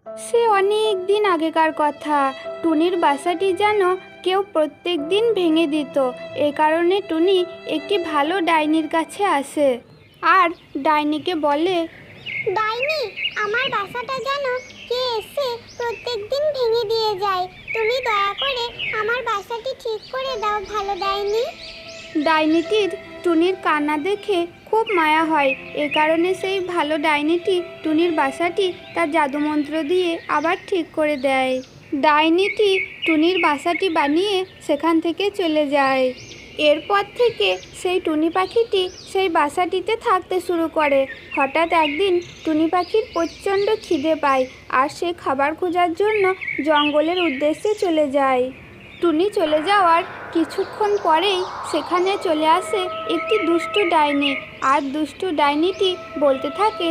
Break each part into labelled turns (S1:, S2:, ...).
S1: সে অনেক দিন আগেকার কথা। টুনির বাসাটি যেন কেউ প্রত্যেক দিন ভেঙে দিত। এ কারণে টুনি একটি ভালো ডাইনির কাছে আসে আর ডাইনিকে বলে,
S2: ডাইনি, আমার বাসাটা যেন কে এসে প্রত্যেক দিন ভেঙে দিয়ে যায়। তুমি দয়া করে আমার বাসাটি ঠিক করে দাও ভালো ডাইনি।
S1: ডাইনিটির টুনির কান্না দেখে খুব মায়া হয়। এ কারণে সেই ভালো ডাইনিটি টুনির বাসাটি তার জাদুমন্ত্র দিয়ে আবার ঠিক করে দেয়। ডাইনিটি টুনির বাসাটি বানিয়ে সেখান থেকে চলে যায়। এরপর থেকে সেই টুনি পাখিটি সেই বাসাটিতে থাকতে শুরু করে। হঠাৎ একদিন টুনি পাখির প্রচণ্ড খিদে পায় আর সে খাবার খোঁজার জন্য জঙ্গলের উদ্দেশ্যে চলে যায়। টুনি চলে যাওয়ার কিছুক্ষণ পরেই সেখানে চলে আসে একটি দুষ্টু ডাইনি। আর দুষ্টু ডাইনিটি বলতে থাকে,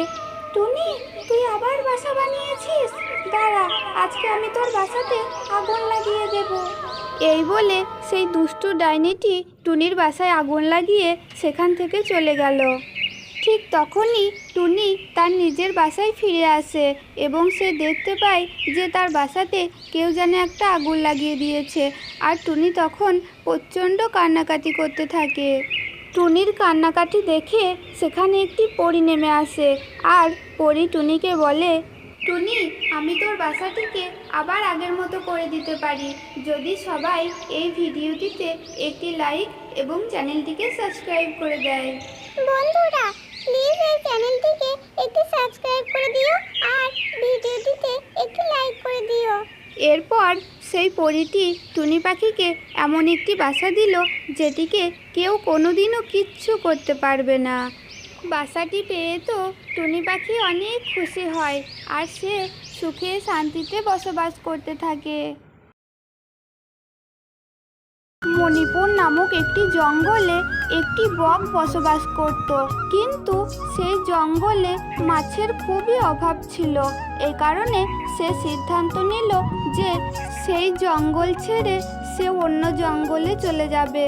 S1: টুনি, তুই আবার বাসা বানিয়েছিস? দাঁড়া, আজকে আমি তোর বাসাতে আগুন লাগিয়ে দেব। এই বলে সেই দুষ্টু ডাইনিটি টুনির বাসায় আগুন লাগিয়ে সেখান থেকে চলে গেল। ঠিক তখনই টুনি তার নিজের বাসায় ফিরে আসে এবং সে দেখতে পায় যে তার বাসাতে কেউ যেন একটা আগুন লাগিয়ে দিয়েছে। আর টুনি তখন প্রচণ্ড কান্নাকাটি করতে থাকে। টুনির কান্নাকাটি দেখে সেখানে একটি পরী নেমে আসে আর পরী টুনিকে বলে, টুনি, আমি তোর বাসাটিকে আবার আগের মতো করে দিতে পারি যদি সবাই এই ভিডিওটিতে একটি লাইক এবং চ্যানেলটিকে সাবস্ক্রাইব করে দেয়।
S2: বন্ধুরা, প্লিজ এই চ্যানেলটিকে একটু সাবস্ক্রাইব করে দিও আর ভিডিওটিতে একটু লাইক করে দিও।
S1: এরপর সেই পরীটি টুনি পাখিকে এমন একটি বাসা দিল যেটিকে কেউ কোনোদিনও কিচ্ছু করতে পারবে না। বাসাটি পেয়ে তো টুনি পাখি অনেক খুশি হয় আর সে সুখে শান্তিতে বসবাস করতে থাকে। মণিপুর নামক একটি জঙ্গলে একটি বক বসবাস করত, কিন্তু সেই জঙ্গলে মাছের খুবই অভাব ছিল। এই কারণে সে সিদ্ধান্ত নিল যে সেই জঙ্গল ছেড়ে সে অন্য জঙ্গলে চলে যাবে।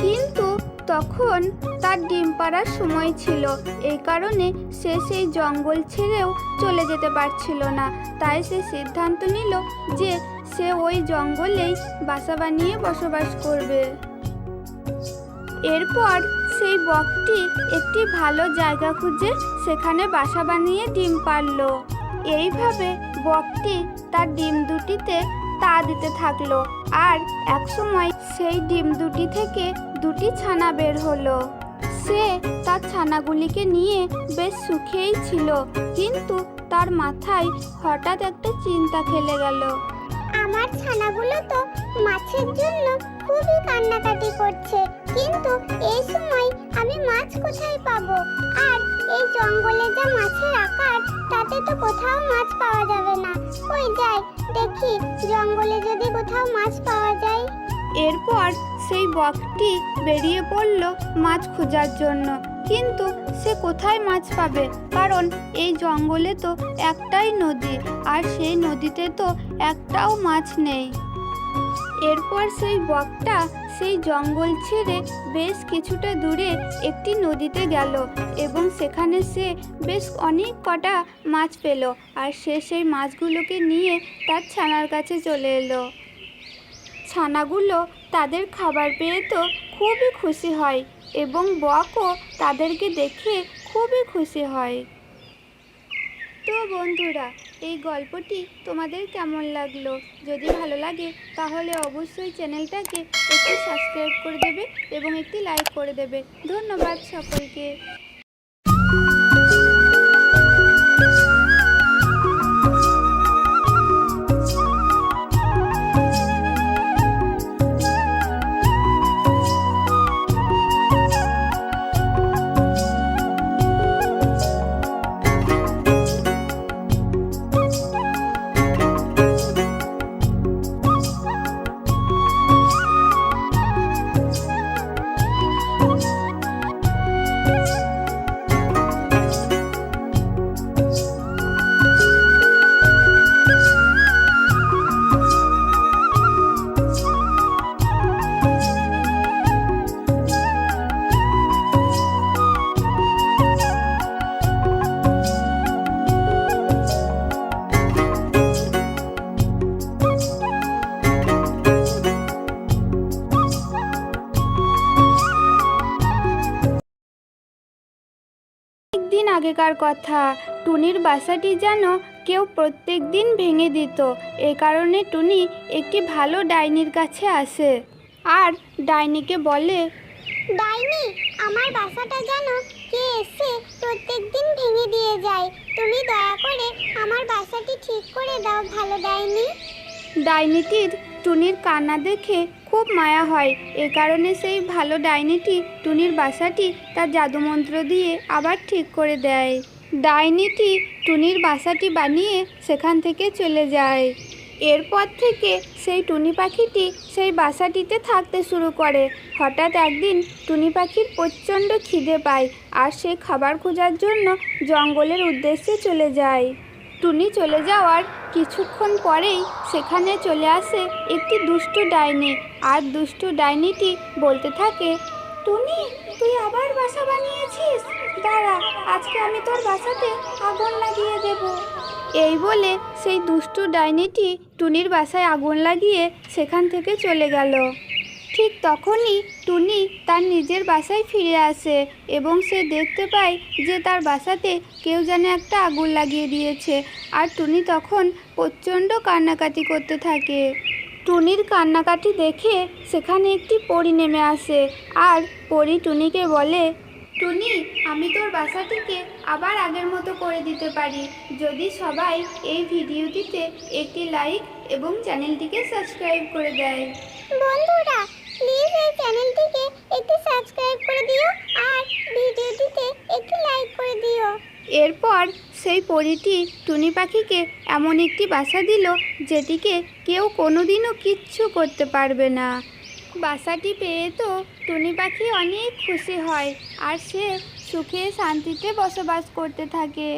S1: কিন্তু তখন তার ডিম পাড়ার সময় ছিল। এই কারণে সে সেই জঙ্গল ছেড়েও চলে যেতে পারছিল না। তাই সে সিদ্ধান্ত নিল যে সে ওই জঙ্গলেই বাসা বানিয়ে বসবাস করবে। এরপর সেই বকটি একটি ভালো জায়গা খুঁজে সেখানে বাসা বানিয়ে ডিম পাড়ল। এইভাবে বকটি তার ডিম দুটিতে তা দিতে থাকলো আর একসময় সেই ডিম দুটি থেকে দুটি ছানা বের হলো। সে তার ছানাগুলিকে নিয়ে বেশ সুখেই ছিল, কিন্তু তার মাথায় হঠাৎ একটা চিন্তা খেলে গেল।
S2: আমার ছানাগুলো তো মাছের জন্য খুবই কান্নাকাটি করছে, কিন্তু এই সময় আমি মাছ কোথায় পাবো? আর এই জঙ্গলে যা মাছের আকার, তাতে তো কোথাও মাছ পাওয়া যাবে না। কই যাই দেখি, জঙ্গলে যদি কোথাও মাছ পাওয়া যায়।
S1: এরপর সেই বকটি বেরিয়ে পড়ল মাছ খোঁজার জন্য, কিন্তু সে কোথায় মাছ পাবে? কারণ এই জঙ্গলে তো একটাই নদী আর সেই নদীতে তো একটাও মাছ নেই। এরপর সেই বকটা সেই জঙ্গল ছেড়ে বেশ কিছুটা দূরে একটি নদীতে গেল এবং সেখানে সে বেশ অনেক কটা মাছ পেল আর সে সেই মাছগুলোকে নিয়ে তার ছানার কাছে চলে এলো। ছানাগুলো তাদের খাবার পেয়ে তো খুবই খুশি হয় এবং বকও তাদেরকে দেখে খুবই খুশি হয়। তো বন্ধুরা, এই গল্পটি তোমাদের কেমন লাগলো? যদি ভালো লাগে তাহলে অবশ্যই চ্যানেলটাকে একটু সাবস্ক্রাইব করে দেবে এবং একটি লাইক করে দেবে। ধন্যবাদ সকলকে। একদিন আগেকার কথা, টুনির বাসাটি যেন কেউ প্রত্যেক দিন ভেঙে দিত। এ কারণে টুনি একটি ভালো ডাইনির কাছে আসে আর ডাইনিকে বলে,
S2: ডাইনি, আমার বাসাটা যেন কে এসে প্রত্যেকদিন ভেঙে দিয়ে যায়। তুমি দয়া করে আমার বাসাটি ঠিক করে দাও ভালো ডাইনি।
S1: ডাইনিটির টুনির কান্না দেখে খুব মায়া হয়। এ কারণে সেই ভালো ডাইনিটি টুনির বাসাটি তার জাদুমন্ত্র দিয়ে আবার ঠিক করে দেয়। ডাইনিটি টুনির বাসাটি বানিয়ে সেখান থেকে চলে যায়। এরপর থেকে সেই টুনি পাখিটি সেই বাসাটিতে থাকতে শুরু করে। হঠাৎ একদিন টুনি পাখির প্রচণ্ড খিদে পায় আর সে খাবার খোঁজার জন্য জঙ্গলের উদ্দেশ্যে চলে যায়। টুনি চলে যাওয়ার কিছুক্ষণ পরেই সেখানে চলে আসে একটি দুষ্টু ডাইনি। আর দুষ্টু ডাইনিটি বলতে থাকে, টুনি, তুই আবার বাসা বানিয়েছিস? দাঁড়া, আজকে আমি তোর বাসাতে আগুন লাগিয়ে দেব। এই বলে সেই দুষ্টু ডাইনিটি টুনির বাসায় আগুন লাগিয়ে সেখান থেকে চলে গেল। ঠিক তখনই টুনি তার নিজের বাসায় ফিরে আসে এবং সে দেখতে পায় যে তার বাসাতে কেউ যেন একটা আগুন লাগিয়ে দিয়েছে। আর টুনি তখন প্রচণ্ড কান্নাকাটি করতে থাকে। টুনির কান্নাকাটি দেখে সেখানে একটি পরী নেমে আসে আর পরী টুনিকে বলে, টুনি, আমি তোর বাসাটিকে আবার আগের মতো করে দিতে পারি যদি সবাই এই ভিডিওটিতে একটি লাইক এবং চ্যানেলটিকে সাবস্ক্রাইব করে দেয়।
S2: বন্ধুরা, প্লিজ এই চ্যানেলটিকে একটু সাবস্ক্রাইব করে দিও আর ভিডিওটিতে একটু লাইক করে দিও।
S1: এরপর সেই পরীটি টুনি পাখিকে এমন একটি বাসা দিল যেটিকে কেউ কোনোদিনও কিচ্ছু করতে পারবে না। বাসাটি পেয়ে তো টুনি পাখি অনেক খুশি হয় আর সে সুখে শান্তিতে বসবাস করতে থাকে।